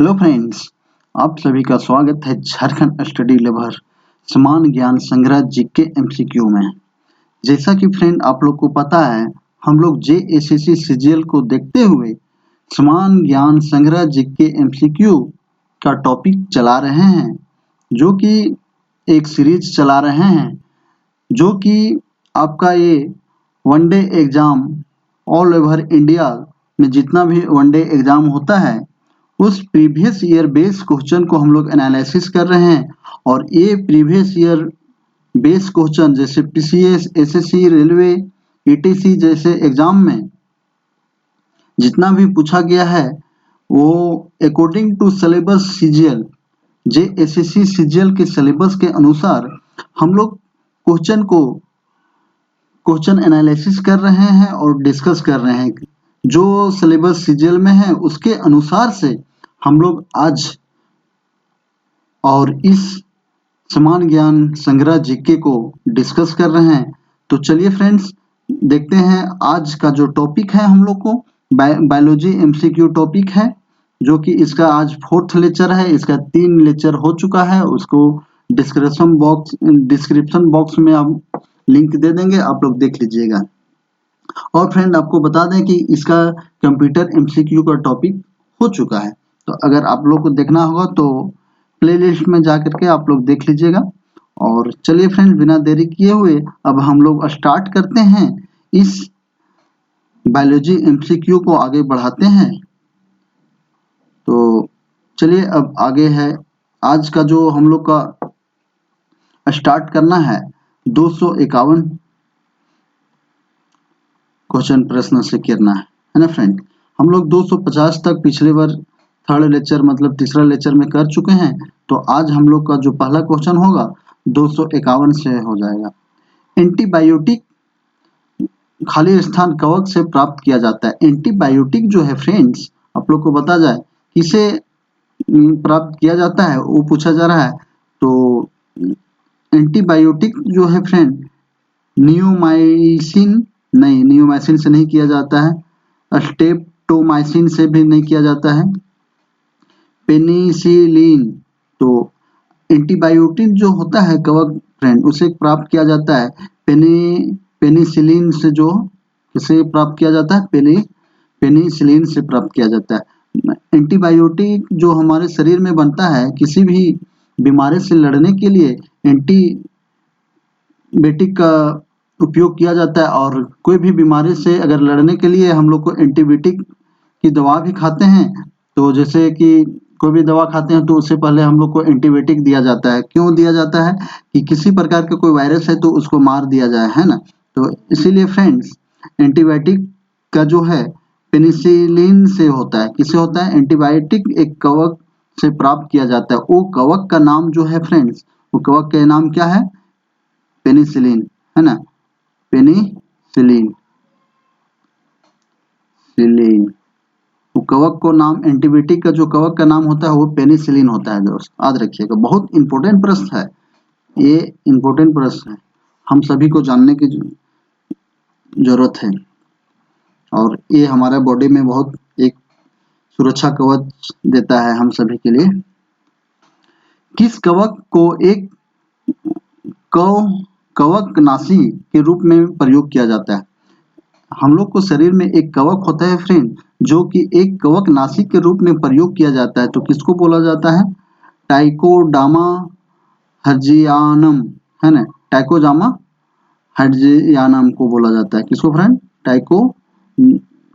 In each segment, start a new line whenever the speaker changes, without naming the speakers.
Hello friends, आप सभी का स्वागत है झारखंड स्टडी लवर समान ज्ञान संग्रह जीके एमसीक्यू में। जैसा कि फ्रेंड आप लोग को पता है, हम लोग जेएसएससी सीजीएल को देखते हुए समान ज्ञान संग्रह जीके एमसीक्यू का टॉपिक चला रहे हैं, जो कि एक सीरीज चला रहे हैं, जो कि आपका ये one day exam all over India में जितना भी वनडे एग्जाम होता है उस प्रीवियस ईयर बेस क्वेश्चन को हम लोग एनालिसिस कर रहे हैं। और ये प्रीवियस ईयर बेस क्वेश्चन जैसे पीसीएस, एसएससी, रेलवे, ईटीसी जैसे एग्जाम में जितना भी पूछा गया है वो according to syllabus CGL, JSSC CGL के सिलेबस के अनुसार हम लोग क्वेश्चन एनालिसिस कर रहे हैं और डिस्कस कर रहे हैं। जो सिलेबस सीजीएल में है उसके अनुसार से हम लोग आज और इस समान ज्ञान संग्रह जीके को डिस्कस कर रहे हैं। तो चलिए फ्रेंड्स, देखते हैं आज का जो टॉपिक है हम लोग को बायोलॉजी एमसीक्यू टॉपिक है, जो कि इसका आज 4th लेक्चर है। इसका 3 लेक्चर हो चुका है, उसको डिस्क्रिप्शन बॉक्स में आप लिंक दे देंगे, आप लोग देख लीजिएगा। और फ्रेंड आपको बता दें कि इसका कंप्यूटर एमसीक्यू का टॉपिक हो चुका है, तो अगर आप लोग को देखना होगा तो प्लेलिस्ट में जा करके आप लोग देख लीजिएगा। और चलिए फ्रेंड, बिना देरी किए हुए अब हम लोग स्टार्ट करते हैं, इस बायोलॉजी एमसीक्यू को आगे बढ़ाते हैं। तो चलिए अब आगे है आज का जो हम लोग का स्टार्ट करना है 251 क्वेश्चन प्रश्न से करना है ना फ्रेंड। हम लोग 250 तक पिछले बार थर्ड लेक्चर मतलब तीसरा लेक्चर में कर चुके हैं, तो आज हम लोग का जो पहला क्वेश्चन होगा 251 से हो जाएगा। एंटीबायोटिक खाली स्थान कवक से प्राप्त किया जाता है। एंटीबायोटिक जो है फ्रेंड्स, आप लोग को बता जाए किसे प्राप्त किया जाता है वो पूछा जा रहा है। तो एंटीबायोटिक जो है फ्रेंड नियोमाइसिन से नहीं किया जाता है, स्ट्रेप्टोमाइसिन से भी नहीं किया जाता है, पेनिसिलिन। तो एंटीबायोटिक जो होता है कवक फ्रेंड उसे प्राप्त किया जाता है पेनिसिलिन से। जो किसे प्राप्त किया जाता है? पेनिसिलिन से प्राप्त किया जाता है। एंटीबायोटिक जो हमारे शरीर में बनता है किसी भी बीमारी से लड़ने के लिए एंटीबायोटिक का उपयोग किया जाता है। और कोई भी बीमारी से अगर लड़ने के लिए हम लोग को एंटीबायोटिक की दवा भी खाते हैं, तो जैसे कि कोई भी दवा खाते हैं तो उससे पहले हम लोग को एंटीबायोटिक दिया जाता है। क्यों दिया जाता है? कि किसी प्रकार का कोई वायरस है तो उसको मार दिया जाए, है ना। तो इसीलिए फ्रेंड्स एंटीबायोटिक का जो है पेनिसिलिन से होता है। किससे होता है? एंटीबायोटिक एक कवक से प्राप्त किया जाता है। वो कवक का नाम जो है फ्रेंड्स, वो कवक का नाम क्या है? पेनिसिलिन, है ना, पेनिसिलिन। वो कवक को नाम, एंटीबायोटिक का जो कवक का नाम होता है वो पेनिसिलिन होता है दोस्त, याद रखिएगा। बहुत इंपॉर्टेंट प्रश्न है ये, इंपॉर्टेंट प्रश्न है, हम सभी को जानने की जरूरत है। और ये हमारे बॉडी में बहुत एक सुरक्षा कवच देता है हम सभी के लिए। किस कवक को एक कवकनाशी के रूप में प्रयोग किया जाता है? हम लोग को शरीर में एक कवक होता है फ्रेंड, जो कि एक कवकनाशी के रूप में प्रयोग किया जाता है। तो किसको बोला जाता है? ट्राइकोडामा हर्जियानम, है ना, ट्राइकोडामा हर्जियानम को बोला जाता है। किसको फ्रेंड?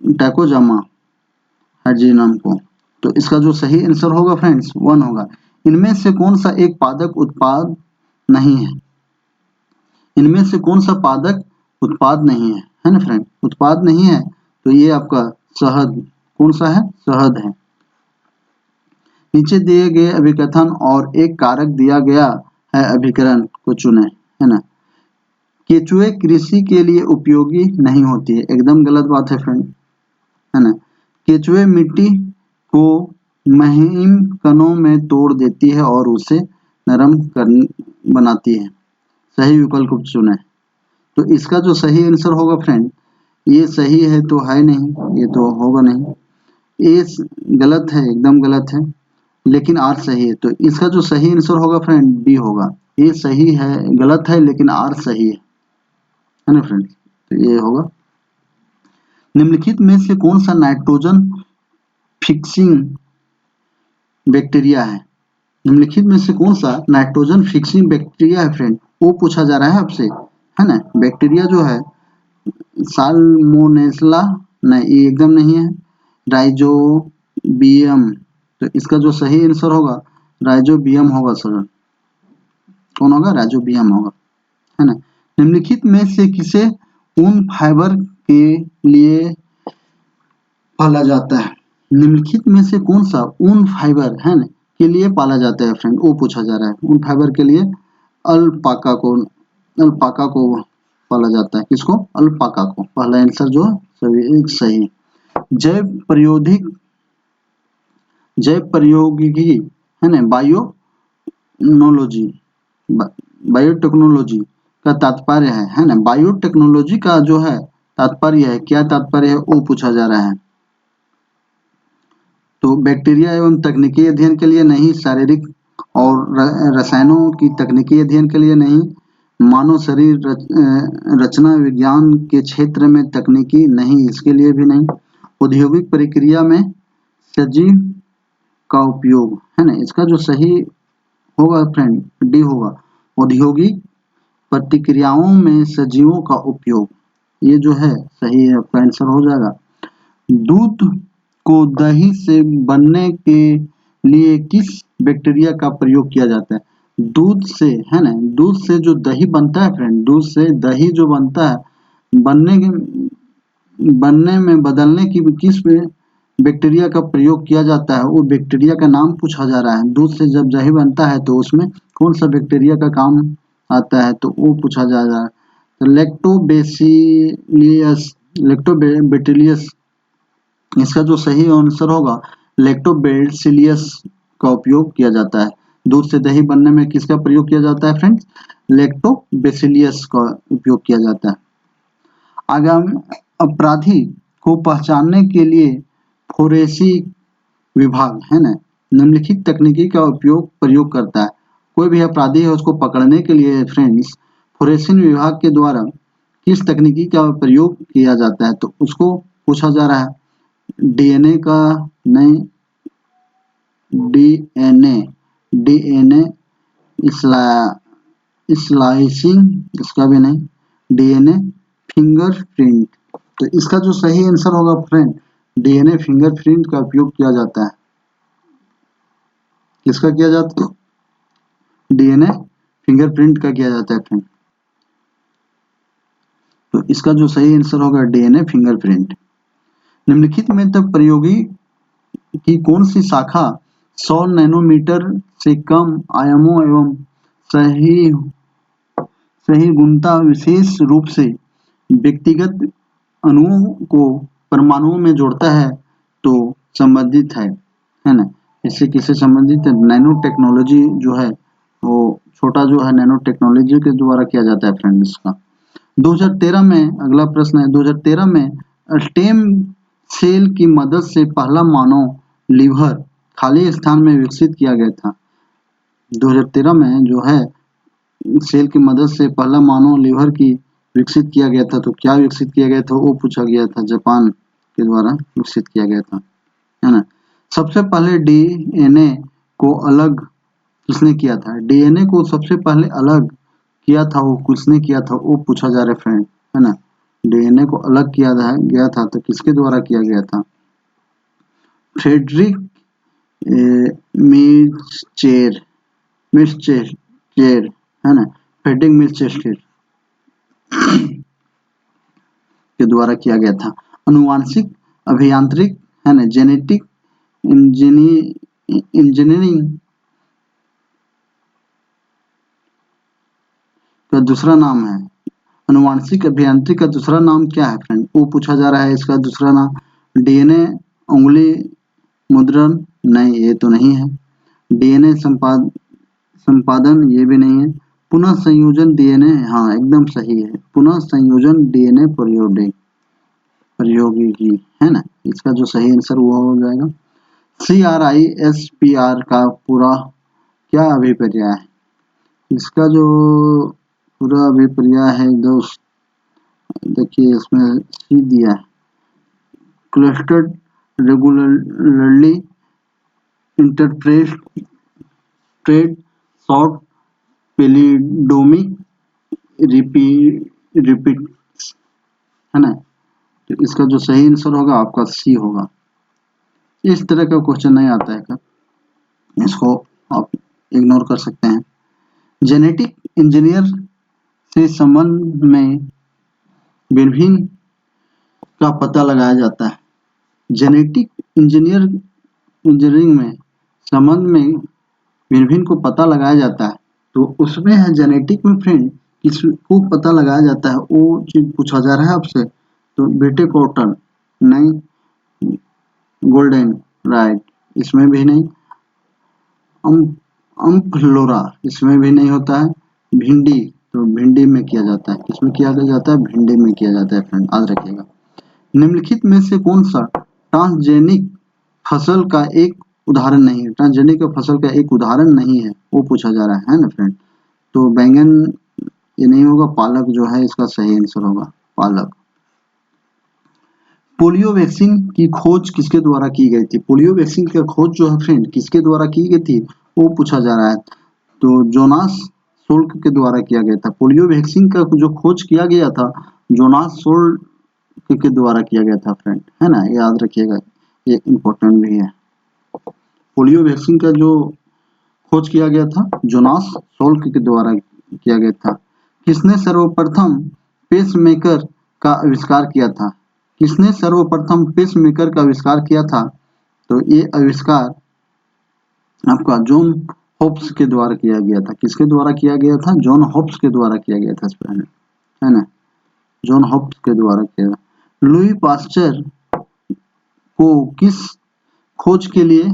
ट्राइकोडामा हर्जियानम को। तो इसका जो सही आंसर होगा फ्रेंड्स 1 होगा। इनमें से कौन सा एक पादप उत्पाद नहीं है? इनमें से कौन सा पादप उत्पाद नहीं है, है ना फ्रेंड, उत्पाद नहीं है। तो ये आपका शहद, कौन सा है? शहद है। नीचे दिए गए अभिकथन और एक कारक दिया गया है, अभिकरण को चुने, है ना। केचुए कृषि के लिए उपयोगी नहीं होती है, एकदम गलत बात है फ्रेंड, है ना। केचुए मिट्टी को महीन कणों में तोड़ देती है और उसे नरम बनाती है। सही विकल्प को चुने। तो इसका जो सही आंसर होगा फ्रेंड, ये सही है तो है नहीं, ये तो होगा नहीं, ये गलत है, एकदम गलत है। लेकिन आर सही है। तो इसका जो सही आंसर होगा फ्रेंड बी होगा। ये सही है, गलत है लेकिन आर सही है ना फ्रेंड। तो ये होगा। निम्नलिखित में से कौन सा नाइट्रोजन फिक्सिंग बैक्टीरिया है? निम्नलिखित में से कौन सा नाइट्रोजन फिक्सिंग बैक्टीरिया है फ्रेंड? वो पूछा जा रहा है आपसे, है ना। बैक्टीरिया जो है साल्मोनेला, नहीं ये एकदम नहीं है। राइजोबियम, तो इसका जो सही आंसर होगा राइजोबियम होगा सर। कौन होगा? राइजोबियम होगा, है ना। निम्नलिखित में से किसे ऊन फाइबर के लिए पाला जाता है? निम्नलिखित में से कौन सा ऊन फाइबर है ना के लिए पाला जाता है फ्रेंड? वो पूछा जा रहा है। ऊन फाइबर के लिए अल्पाका को पाला जाता है। किसको? अल्पाका को। पहला आंसर जो सभी सही। जैव प्रौद्योगिकी है ना, बायोटेक्नोलॉजी का तात्पर्य है ना। बायोटेक्नोलॉजी का जो है तात्पर्य है, क्या तात्पर्य है वो पूछा जा रहा है। तो बैक्टीरिया एवं तकनीकी अध्ययन के लिए नहीं, शारीरिक और रसायनों की तकनीकी अध्ययन के लिए नहीं, मानव शरीर रचना विज्ञान के क्षेत्र में तकनीकी नहीं, इसके लिए भी नहीं, औद्योगिक प्रक्रिया में सजीव का उपयोग, है ना। इसका जो सही होगा फ्रेंड डी होगा। औद्योगिक प्रतिक्रियाओं में सजीवों का उपयोग, ये जो है सही है, आपका आंसर हो जाएगा। दूध को दही से बनने के लिए किस बैक्टीरिया का प्रयोग किया जाता है? दूध से, है ना, दूध से जो दही बनता है फ्रेंड, दूध से दही जो बनता है, बनने में बदलने की किस बैक्टीरिया का प्रयोग किया जाता है? वो बैक्टीरिया का नाम पूछा जा रहा है। दूध से जब दही बनता है तो उसमें कौन सा बैक्टीरिया का काम आता है, तो वो पूछा जा रहा है। तो लैक्टोबैसिलियस, इसका जो सही आंसर होगा लैक्टोबैसिलियस का उपयोग किया जाता है। दूध से दही बनने में किसका प्रयोग किया जाता है फ्रेंड्स? लैक्टोबैसिलियस का उपयोग किया जाता है। आगामी अपराधी को पहचानने के लिए फोरेंसिक विभाग, है ना, निम्नलिखित तकनीकी का प्रयोग करता है। कोई भी अपराधी है उसको पकड़ने के लिए फ्रेंड्स फोरेंसिक विभाग के द्वारा किस तकनीकी का प्रयोग किया जाता है? तो उसको पूछा जा रहा है। डीएनए का नहीं, डीएनए स्लाइसिंग, इसका भी नहीं। डीएनए फिंगरप्रिंट, तो इसका जो सही आंसर होगा फ्रेंड डीएनए फिंगरप्रिंट का उपयोग किया जाता है। किसका किया जाता है? डीएनए फिंगरप्रिंट का किया जाता है फ्रेंड। तो इसका जो सही आंसर होगा डीएनए फिंगरप्रिंट। निम्नलिखित में तब प्रयोगी की कौन सी शाखा 100 नैनोमीटर से कम आयामों एवं सही गुणता विशेष रूप से व्यक्तिगत अणुओं को परमाणुओं में जोड़ता है तो संबंधित है ना। इससे किससे संबंधित है? नैनो टेक्नोलॉजी जो है वो छोटा जो है नैनो टेक्नोलॉजी के द्वारा किया जाता है फ्रेंड। इसका 2013 में, अगला प्रश्न है, 2013 में स्टेम सेल की मदद से पहला मानव लीवर खाली स्थान में विकसित किया गया था। 2013 में जो है सेल की मदद से पहला मानव लीवर की विकसित किया गया था। तो क्या विकसित किया गया था वो पूछा गया था। जापान के द्वारा विकसित किया गया था, है ना। सबसे पहले डीएनए को अलग किसने किया था? डीएनए को सबसे पहले अलग किया था वो किसने किया था वो पूछा जा रहा है फ्रेंड, है ना। डीएनए को अलग किया गया था तो किसके द्वारा किया गया था? फ्रेडरिक मिर्चेर, है ना, फ्रेडरिक मिर्चेर के द्वारा किया गया था। अनुवांशिक अभियांत्रिक, है ना, जेनेटिक इंजीनियरिंग का दूसरा नाम है। अनुवांशिक अभियांत्रिक का दूसरा नाम क्या है फ्रेंड? वो पूछा जा रहा है। इसका दूसरा नाम डीएनए उंगली मुद्रण, नहीं ये तो नहीं है। डीएनए संपादन, ये भी नहीं है। पुनः संयोजन डीएनए, हाँ एकदम सही है। पुनः संयोजन डीएनए प्रौद्योगिकी, है ना। इसका जो सही आंसर वो हो जाएगा। CRISPR का पूरा क्या अभिप्राय है? इसका जो पूरा अभिप्राय है दोस्त, देखिए इसमें सी दिया है, clustered regularly interpreted short palindromic repeats, है ना। तो इसका जो सही आंसर होगा आपका सी होगा। इस तरह का क्वेश्चन नहीं आता है क्या, इसको आप इग्नोर कर सकते हैं। जेनेटिक इंजीनियर से संबंध में विभिन्न का पता लगाया जाता है। जेनेटिक इंजीनियरिंग में संबंध में विभिन्न को पता लगाया जाता है, तो उसमें है जेनेटिक में फ्रेंड किसको पता लगाया जाता है, वो चीज पूछा जा रहा है आपसे। तो बेटे कॉटन नहीं, गोल्डन राइट इसमें भी नहीं, अम्फलोरा इसमें भी नहीं होता है, भिंडी तो भिंडी में किया जाता है, किसमें किया जाता है, भिंडी में किया जाता है फ्रेंड, याद रखिएगा। निम्नलिखित में से कौन सा ट्रांसजेनिक फसल का एक उदाहरण नहीं है? ट्रांसजेनिक फसल का एक उदाहरण नहीं है, वो पूछा जा रहा है ना फ्रेंड। तो बैंगन ये नहीं होगा, पालक जो है इसका सही आंसर होगा, पालक। पोलियो वैक्सीन की खोज किसके द्वारा की गई थी? पोलियो वैक्सीन की खोज जो है फ्रेंड किसके द्वारा की गई थी, वो पूछा जा रहा है। तो जोनास सोल्क के द्वारा किया गया था। पोलियो वैक्सीन का जो खोज किया गया था जोनास सोल्क के द्वारा किया गया था फ्रेंड, है ना, याद रखिएगा, ये इम्पोर्टेंट भी है। पोलियो वैक्सीन का जो खोज किया गया था जोनास सोल्क के द्वारा किया गया था। किसने सर्वप्रथम पेसमेकर का आविष्कार किया था? किसने सर्वप्रथम पेसमेकर का आविष्कार किया था? तो ये आविष्कार आपका जॉन हॉप्स के द्वारा किया गया था। किसके द्वारा किया गया था? जॉन हॉप्स के द्वारा किया गया था, है ना, जॉन हॉप्स के द्वारा किया। लुई पास्चर को किस खोज के लिए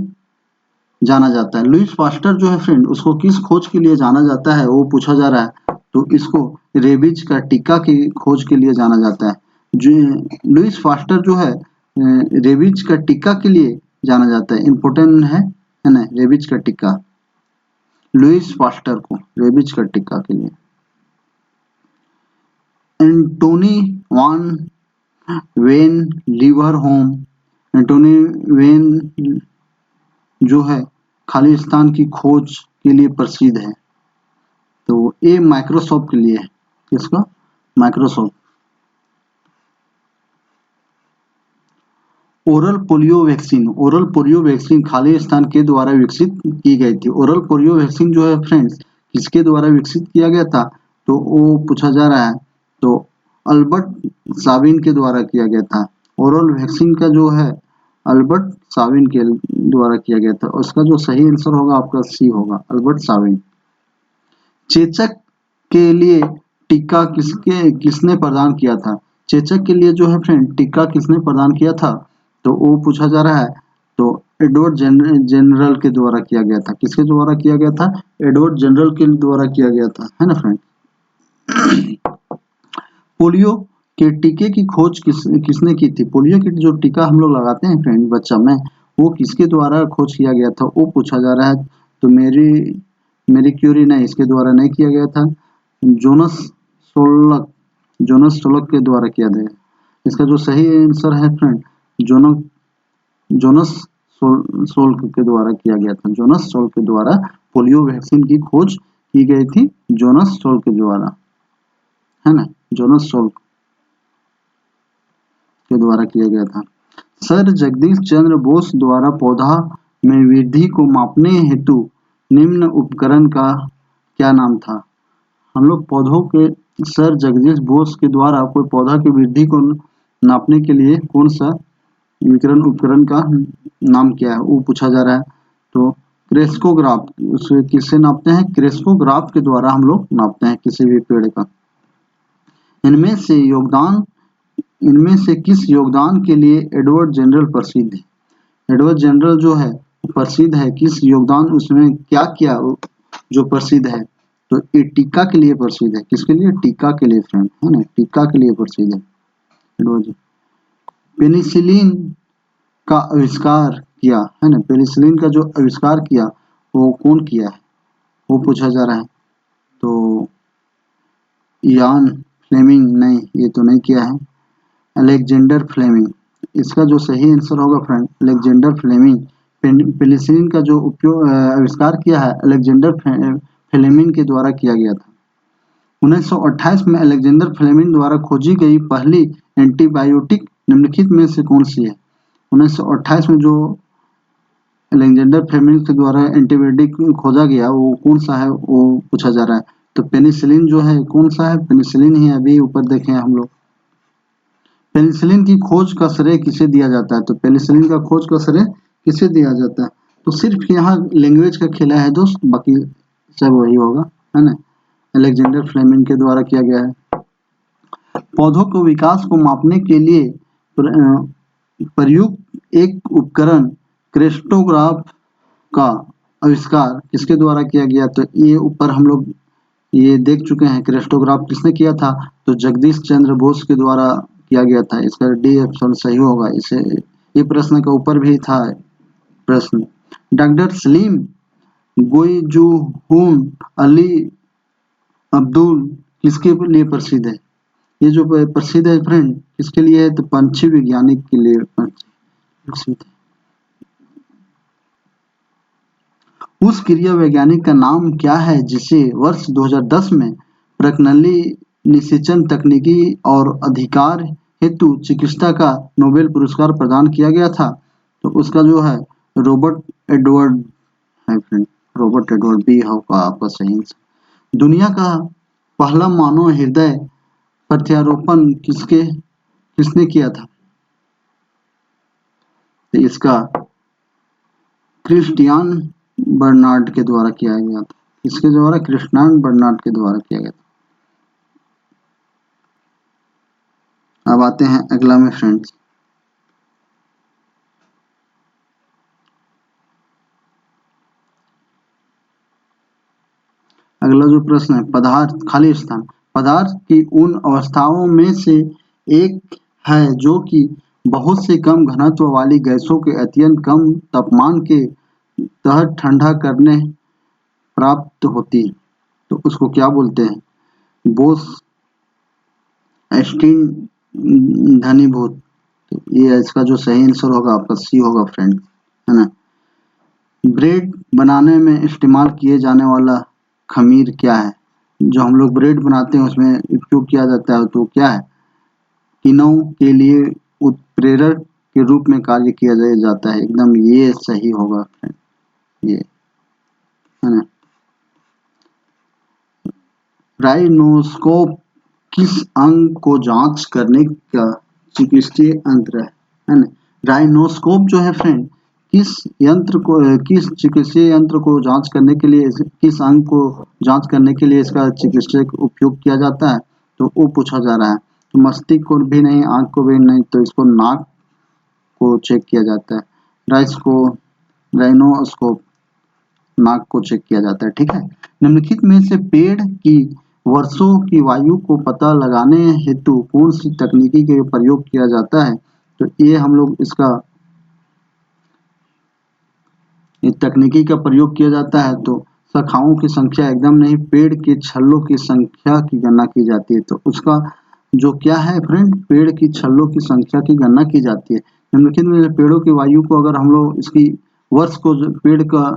जाना जाता है? लुईस पास्चर जो है फ्रेंड उसको किस खोज के लिए जाना जाता है, वो पूछा जा रहा है। तो इसको रेबीज का टीका की खोज के लिए जाना जाता है। जो लुईस पास्चर जो है रेबीज का टीका के लिए जाना जाता है, इम्पोर्टेंट है ना, रेबीज का टीका, लुईस पास्चर को रेबीज का टीका के लिए। एंटोनी वान वेन लीवरहोम, एंटोनी वेन जो है खालिस्तान की खोज के लिए प्रसिद्ध है। तो ये माइक्रोसॉफ्ट के लिए है, किसका? Microsoft. Oral polio vaccine Khalistan के द्वारा विकसित की गई थी। ओरल पोलियो वैक्सीन जो है फ्रेंड्स किसके द्वारा विकसित किया गया था, तो वो पूछा जा रहा है। तो अल्बर्ट साबिन के द्वारा किया गया था। ओरल वैक्सीन का जो है अल्बर्ट साबिन के द्वारा किया गया था। उसका जो सही आंसर होगा आपका सी होगा, अल्बर्ट साबिन। चेचक के लिए टीका किसने प्रदान किया था? चेचक के लिए जो है फ्रेंड टीका किसने प्रदान किया था, तो वो पूछा जा रहा है। तो एडवर्ड जनरल के द्वारा किया गया था। किसके द्वारा किया गया था? एडवर्ड जनरल के द्वारा किया गया था, है ना फ्रेंड। पोलियो के टीके की खोज किसने की थी? पोलियो की जो टीका हम लोग लगाते हैं फ्रेंड बच्चा में, वो किसके द्वारा खोज किया गया था, वो पूछा जा रहा है। तो मेरी क्यूरी नहीं, इसके द्वारा नहीं किया गया था, जोनस सोलक के द्वारा किया गया। इसका जो सही आंसर है फ्रेंड जोनस सोल्क के द्वारा किया गया था। जोनस सोल्क के द्वारा पोलियो वैक्सीन की खोज की गई थी, जोनस सोल्क के द्वारा, है ना, जोनस सोल्क के द्वारा किया गया था। सर जगदीश चंद्र बोस द्वारा पौधा में वृद्धि को मापने हेतु निम्न उपकरण का क्या नाम था? हम लोग पौधों के सर जगदीश बोस के द्वारा कोई पौधा की वृद्धि को नापने के लिए कौन सा उपकरण का नाम क्या है, वो पूछा जा रहा है। तो क्रेस्कोग्राफ, उसे किससे नापते हैं? क्रेस्कोग्राफ के द्वारा हम लोग नापते हैं किसी भी पेड़ का। इनमें से किस योगदान के लिए एडवर्ड जनरल प्रसिद्ध है? एडवर्ड जनरल जो है प्रसिद्ध है, किस योगदान उसमें क्या किया जो प्रसिद्ध है? तो ये टीका के लिए प्रसिद्ध है। किसके लिए? टीका के लिए फ्रेंड, है ना, टीका के लिए प्रसिद्ध है एडवर्ड। पेनिसिलिन का आविष्कार किया है ना, पेनिसिलिन का जो आविष्कार किया वो कौन किया है, वो पूछा जा रहा है। तो इयान फ्लेमिंग, नहीं ये तो नहीं किया है। अलेक्जेंडर फ्लेमिंग, इसका जो सही आंसर होगा फ्रेंड अलेक्जेंडर फ्लेमिंग। पेनिसिलिन का जो उपयोग आविष्कार किया है अलेक्जेंडर फ्लेमिंग के द्वारा किया गया था। 1928 में अलेक्जेंडर फ्लेमिंग द्वारा खोजी गई पहली एंटीबायोटिक निम्नलिखित में से कौन सी है। 1928 में जो अलेक्जेंडर फ्लेमिंग के द्वारा एंटीबायोटिक खोजा गया वो कौन सा है, वो पूछा जा रहा है। तो पेनिसिलिन जो है कौन सा है, पेनिसिलिन ही अभी ऊपर देखें हम लोग। पेनिसिलिन की खोज का श्रेय किसे दिया जाता है, तो पेनिसिलिन का खोज का श्रेय किसे दिया जाता है, तो सिर्फ यहाँ लैंग्वेज का खेला है दोस्त, बाकी सब वही होगा, है ना, अलेक्जेंडर फ्लेमिंग के द्वारा किया गया है। पौधों के विकास को मापने के लिए प्रयुक्त एक उपकरण क्रेस्टोग्राफ का आविष्कार किसके द्वारा किया गया, तो ये ऊपर हम लोग ये देख चुके हैं। क्रेस्टोग्राफ किसने किया था, तो जगदीश चंद्र बोस के द्वारा किया गया था। इसका डी ऑप्शन सही होगा। इसे ये प्रश्न का ऊपर भी था प्रश्न। डॉक्टर सलीम गोइजुहून अली अब्दुल किसके लिए प्रसिद्ध है, ये जो प्रसिद्ध है फ्रेंड किसके लिए है, तो पंछी वैज्ञानिक के लिए प्रसिद्ध है। उस क्रिया वैज्ञानिक का नाम क्या है जिसे वर्ष 2010 में प्रकनली निषेचन तकनीकी और अधिकार हेतु चिकित्सा का नोबेल पुरस्कार प्रदान किया गया था, तो उसका जो है रॉबर्ट एडवर्ड है फ्रेंड, रॉबर्ट एडवर्ड बी होगा आपका सही आंसर। दुनिया का पहला मानव हृदय प्रत्यारोपण किसने किया था, तो इसका क्रिस्टियान बर्नार्ड के द्वारा किया गया था। इसके द्वारा क्रिस्टियान बर्नार्ड के द्वारा किया गया था। अब आते हैं अगला में फ्रेंड्स। अगला जो प्रश्न है, पदार्थ खाली स्थान, पदार्थ की उन अवस्थाओं में से एक है जो कि बहुत से कम घनत्व वाली गैसों के अत्यंत कम तापमान के तहत ठंडा करने प्राप्त होती है, तो उसको क्या बोलते हैं, बोस एस्टीन घनीभूत। तो ये इसका जो सही आंसर होगा आपका सी होगा फ्रेंड, है ना। ब्रेड बनाने में इस्तेमाल किए जाने वाला खमीर क्या है, जो हम लोग ब्रेड बनाते हैं उसमें उपयोग किया जाता है, तो क्या है, किण्व के लिए उत्प्रेरक के रूप में कार्य किया जाता है, एकदम ये सही होगा फ्रेंड, ये है ना। राइनोस्कोप किस अंग को जांच करने का चिकित्सीय यंत्र है ना। राइनोस्कोप जो है फ्रेंड किस चिकित्सीय यंत्र को जांच करने के लिए, किस अंग को जांच करने के लिए इसका चिकित्सीय उपयोग किया जाता है, तो वो पूछा जा रहा है। तो मस्तिष्क को भी नहीं, आंख को भी नहीं, तो इसको नाक को चेक किया जाता है। राइनोस्कोप नाक को चेक किया जाता है, ठीक है। निम्नलिखित में से पेड़ की वर्षों की वायु को पता लगाने हेतु कौन सी तकनीकी का प्रयोग किया जाता है, तो ये हम लोग इसका तकनीकी का प्रयोग किया जाता है। तो शाखाओं की संख्या एकदम नहीं, पेड़ के छल्लों की संख्या की गणना की जाती है, तो उसका जो क्या है फ्रेंड, पेड़ की छल्लों की संख्या की गणना की जाती है। निम्नलिखित में पेड़ों की वायु को अगर हम लोग इसकी वर्ष को, पेड़ का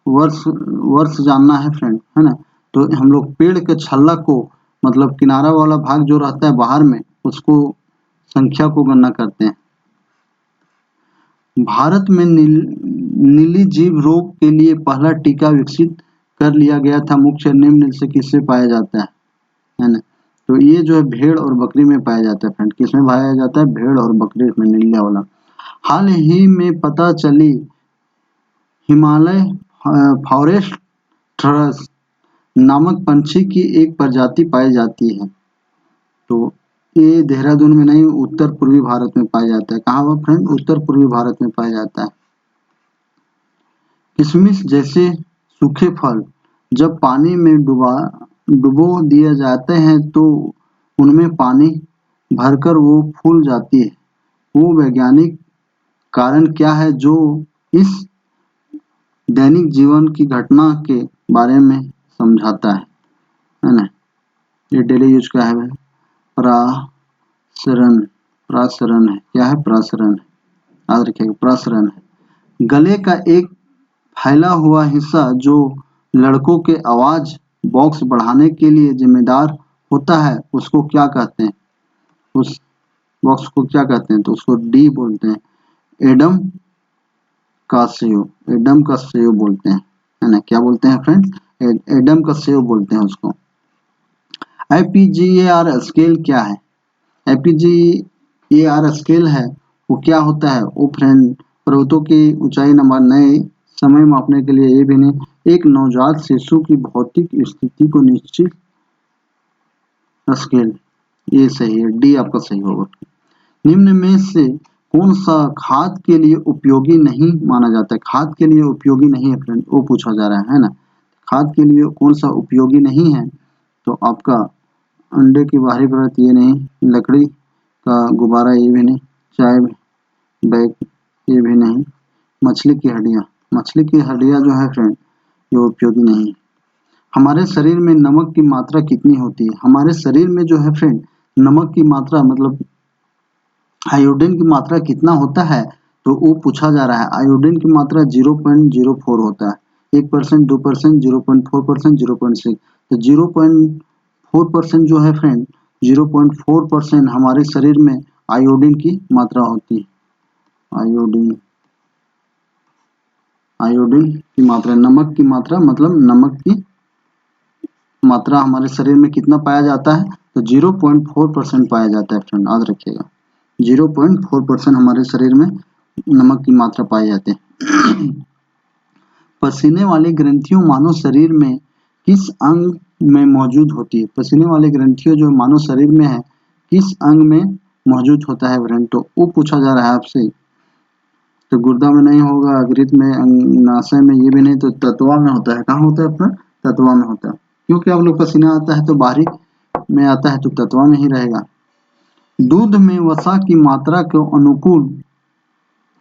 वर्ष जानना है फ्रेंड, है ना, तो हम लोग पेड़ के छल्ला को, मतलब किनारा वाला भाग जो रहता है बाहर में, उसको संख्या को गणना करते हैं। भारत में नीली जीव रोग के लिए पहला टीका विकसित कर लिया गया था, मुख्य निम्न से किससे पाया जाता है ना, तो ये जो है भेड़ और बकरी में पाया जाता है फ्रेंड, किसमें पाया जाता है, भेड़ और बकरी में नीला वाला। हाल ही में पता चली हिमालय फॉरेस्ट थ्रस नामक पंछी की एक प्रजाति पाई जाती है, तो ये देहरादून में नहीं, उत्तर पूर्वी भारत में पाया जाता है। कहाँ पर फ्रेंड, उत्तर पूर्वी भारत में पाया जाता है। किशमिश जैसे सूखे फल जब पानी में डुबो दिए जाते हैं तो उनमें पानी भरकर वो फूल जाती है, वो वैज्ञानिक कारण क्या है जो इस दैनिक जीवन की घटना के बारे में समझाता है ना। ये डेली यूज का है, प्रासरण, प्रासरण है, क्या है, प्रासरण है, याद रखिएगा, प्रासरण है। गले का एक फैला हुआ हिस्सा जो लड़कों के आवाज बॉक्स बढ़ाने के लिए जिम्मेदार होता है उसको क्या कहते हैं, उस बॉक्स को क्या कहते हैं, तो उसको डी बोलते हैं, एडम कासियो, एडम कासियो बोलते हैं, है ना। क्या बोलते हैं फ्रेंड्स, एडम कासियो बोलते हैं उसको। IPGAR स्केल क्या है, IPGAR स्केल है वो क्या होता है, वो फ्रेंड पर्वतों की ऊंचाई नंबर नए समय मापने के लिए, ये भी नहीं, एक नवजात शिशु की भौतिक स्थिति को निश्चित स्केल, ये सही है, डी आपका सही होगा। निम्न में से कौन सा खाद के लिए उपयोगी नहीं माना जाता है, खाद के लिए उपयोगी नहीं है फ्रेंड, वो पूछा जा रहा है ना। खाद के लिए कौन सा उपयोगी नहीं है, तो आपका अंडे की बाहरी परत, ये नहीं, लकड़ी का गुब्बारा, ये भी नहीं, चाय बैग, ये भी नहीं, मछली की हड्डियाँ, मछली की हड्डियाँ जो है फ्रेंड ये उपयोगी नहीं। हमारे शरीर में नमक की मात्रा कितनी होती है, हमारे शरीर में जो है फ्रेंड नमक की मात्रा मतलब आयोडीन की मात्रा कितना होता है, तो वो पूछा जा रहा है। आयोडीन की मात्रा 0.04 होता है, 1%, 2%, 0.4%, 0.6, तो 0.4% जो है फ्रेंड, 0.4% हमारे शरीर में आयोडीन की मात्रा होती है। आयोडीन, आयोडीन की मात्रा, नमक की मात्रा मतलब नमक की मात्रा हमारे शरीर में कितना पाया जाता है, तो 0.4% पाया जाता है फ्रेंड, याद रखिएगा, 0.4% हमारे शरीर में नमक की मात्रा पाई जाती है। पसीने वाली ग्रंथियों मानव शरीर में किस अंग में मौजूद होती है, पसीने वाली ग्रंथियों जो मानव शरीर में है किस अंग में मौजूद होता है फ्रेंड, तो वो पूछा जा रहा है आपसे। तो गुर्दा में नहीं होगा, अग्रित में, अंगाशय में, ये भी नहीं, तो तत्वा में होता है। कहाँ होता है अपना, तत्वा में होता है, क्योंकि आप लोग पसीना आता है तो बाहरी में आता है तो तत्वा में ही रहेगा। दूध में वसा की मात्रा के अनुकूल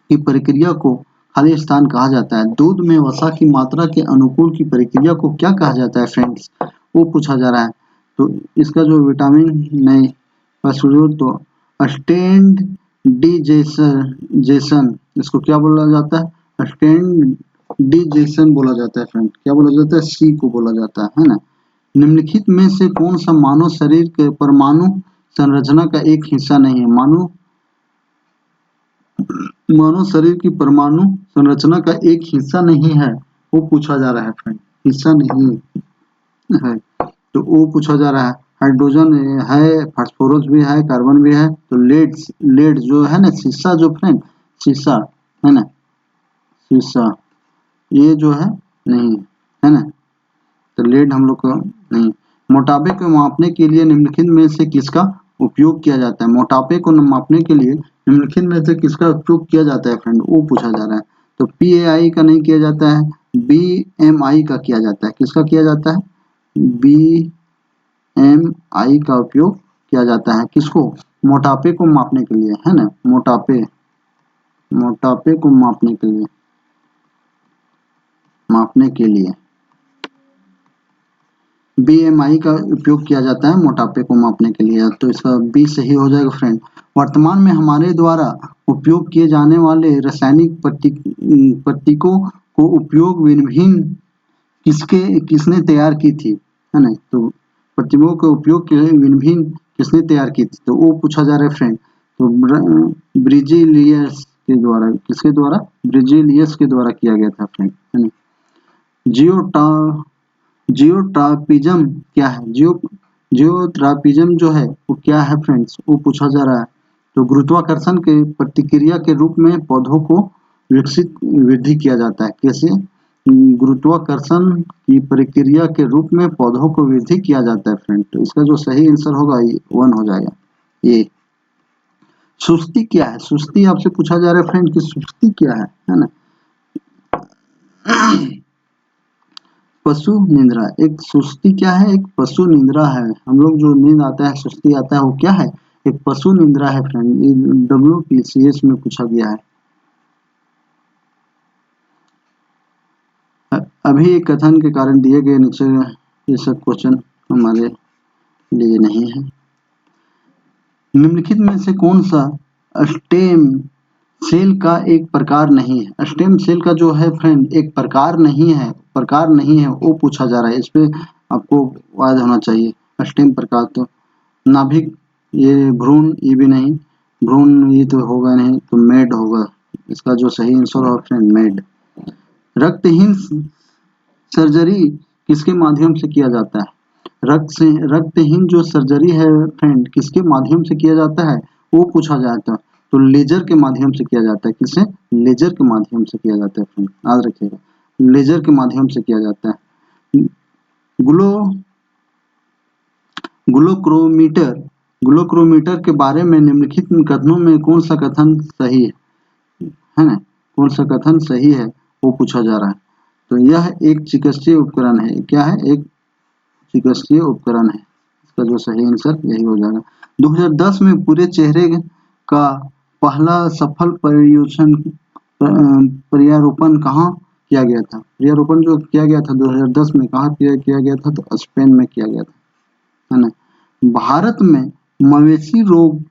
की प्रक्रिया को खाली स्थान कहा जाता है, दूध में वसा की मात्रा के अनुकूल की प्रक्रिया को क्या कहा जाता है फ्रेंड्स, वो पूछा जा रहा है। तो इसका जो विटामिन नहीं तो स्टैंड डिजेशन, इसको क्या बोला जाता है, स्टैंड डिजेशन बोला जाता है फ्रेंड, क्या बोला जाता है, सी को बोला जाता है ना। निम्नलिखित में से कौन सा मानव शरीर के परमाणु संरचना का एक हिस्सा नहीं है, मानव शरीर की परमाणु संरचना का एक हिस्सा नहीं है, वो पूछा जा रहा है फ्रेंड, हिस्सा नहीं है, तो वो पूछा जा रहा है। हाइड्रोजन है, फास्फोरस भी है, कार्बन भी है, तो लेड, लेड जो है ना, शीशा जो फ्रेंड, शीशा है ना, शीशा ये जो है नहीं है ना, तो लेड हम लोग को नहीं। मोटापे को मापने के लिए निम्नलिखित में से किसका उपयोग किया जाता है, मोटापे को मापने के लिए निम्नलिखित में से किसका उपयोग किया जाता है फ्रेंड, वो पूछा जा रहा है। तो PAI का नहीं किया जाता है, BMI का किया जाता है, किसका किया जाता है, BMI का उपयोग किया जाता है, किसको, मोटापे को मापने के लिए, है ना, मोटापे, मोटापे को मापने के लिए, मापने के लिए BMI का उपयोग किया जाता है मोटापे को मापने के लिए, तो इसका बी सही हो जाएगा फ्रेंड। वर्तमान में हमारे द्वारा उपयोग किए जाने वाले रासायनिक प्रतीकों को उपयोग विभिन्न किसने तैयार की थी, है ना, तो प्रतीकों के उपयोग के लिए विभिन्न किसने तैयार की थी, तो वो पूछा जा रहा है फ्रेंड, तो ब्रिजिलियस के द्वारा, किसके द्वारा, ब्रिजिलियस के द्वारा किया गया था फ्रेंड, है ना। जियोट्रॉपिज्म क्या है, जियोट्रॉपिज्म जो है वो क्या है फ्रेंड्स, वो पूछा जा रहा है। तो गुरुत्वाकर्षण के प्रतिक्रिया के रूप में पौधों को विकसित वृद्धि किया जाता है, कैसे, गुरुत्वाकर्षण की प्रक्रिया के रूप में पौधों को वृद्धि किया जाता है फ्रेंड, तो इसका जो सही आंसर होगा ये 1 हो जाएगा। ये सुस्ती क्या है, सुस्ती आपसे पूछा जा रहा है फ्रेंड कि सुस्ती क्या है ना। पशु निद्रा, एक सुस्ती क्या है, एक पशु निद्रा है, हम लोग जो नींद आता है, सुस्ती आता है, वो क्या है, एक पशु निद्रा है फ्रेंड, ये WPCS में पूछा गया है। अभी एक कथन के कारण दिए गए नीचे ये सब क्वेश्चन हमारे लिए नहीं है। निम्नलिखित में से कौन सा स्टेम सेल का एक प्रकार नहीं है? स्टेम सेल का जो है फ्रेंड एक प्रकार नहीं है, वो पूछा जा रहा है। इस पे आपको याद होना चाहिए। स्टेम प्रकार तो नाभिक, ये भ्रूण, ये भी नहीं, भ्रूण ये तो होगा नहीं, तो मेड होगा। इसका जो सही आंसर होगा फ्रेंड मेड। रक्तहीन सर्जरी किसके माध्यम से किया जाता है? रक्तहीन जो सर्जरी है फ्रेंड किसके माध्यम से किया जाता है वो पूछा जाता है, तो लेजर के माध्यम से किया जाता है। किससे? लेजर के माध्यम से किया जाता है फ्रेंड, याद रखिएगा, लेजर के माध्यम से किया जाता है। ग्लो ग्लोक्रोमीटर ग्लोक्रोमीटर के बारे में निम्नलिखित कथनों में कौन सा कथन सही है ना? कौन सा कथन सही है वो पूछा जा रहा है। तो यह एक चिकित्सीय उपकरण है। क्या है? एक चिकित्सीय उपकरण है। इसका जो सही आंसर यही हो जाएगा। 2010 में पूरे चेहरे का पहला सफल प्रत्यारोपण कहाँ किया गया था? प्रत्यारोपण जो किया गया था 2010 में कहाँ किया गया था? तो स्पेन में किया गया था, है ना। भारत में मवेशी रोग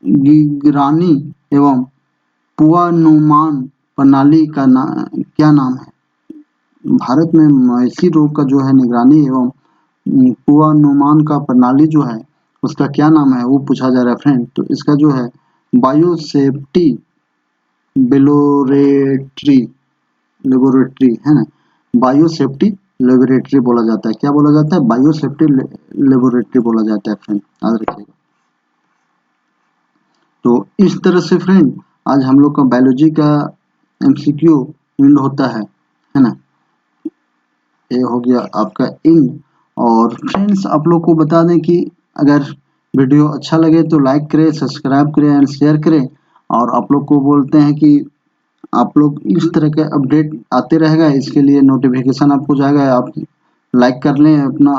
निगरानी एवं पूर्वानुमान प्रणाली का क्या नाम है? भारत में मवेशी रोग का जो है निगरानी एवं पूर्वानुमान का प्रणाली जो है उसका क्या नाम है वो पूछा जा रहा है फ्रेंड। तो इसका जो है बायोसेफ्टी लेबोरेटरी है ना, बायोसेफ्टी लेबोरेटरी बोला जाता है। क्या बोला जाता है? बायोसेफ्टी लेबोरेटरी बोला जाता है फ्रेंड, याद रखिएगा। तो इस तरह से फ्रेंड आज हम लोग का बायोलॉजी का एमसीक्यू विंड होता है ना। ये हो गया आपका इन। और फ्रेंड्स आप लोग को बता दें कि अगर वीडियो अच्छा लगे तो लाइक करें, सब्सक्राइब करें एंड शेयर करें। और आप लोग को बोलते हैं कि आप लोग इस तरह के अपडेट आते रहेगा, इसके लिए नोटिफिकेशन आपको जाएगा। आप लाइक कर लें अपना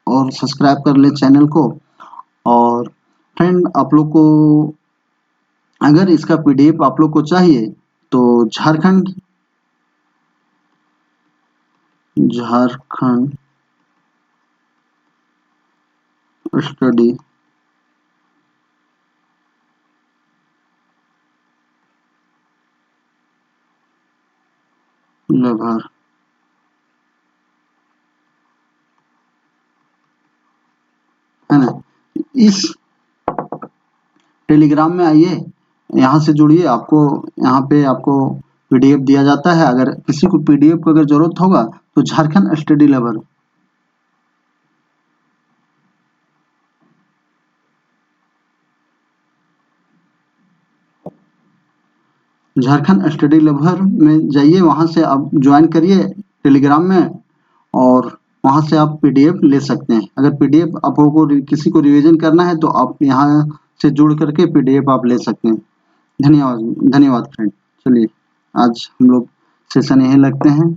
और सब्सक्राइब कर लें चैनल को। और फ्रेंड आप लोग को अगर इसका पीडीएफ आप लोग को चाहिए तो झारखंड स्टडी लेबर है ना, इस टेलीग्राम में आइए, यहाँ से जुड़िए। आपको यहाँ पे आपको पीडीएफ दिया जाता है। अगर किसी को पीडीएफ को अगर जरूरत होगा तो झारखंड स्टडी लेबर में जाइए, वहां से आप ज्वाइन करिए टेलीग्राम में और वहां से आप पीडीएफ ले सकते हैं। अगर पीडीएफ आपको किसी को रिवीजन करना है तो आप यहाँ से जुड़ करके पीडीएफ आप ले सकते हैं। धन्यवाद फ्रेंड। चलिए आज हम लोग सेशन यहीं लगते हैं।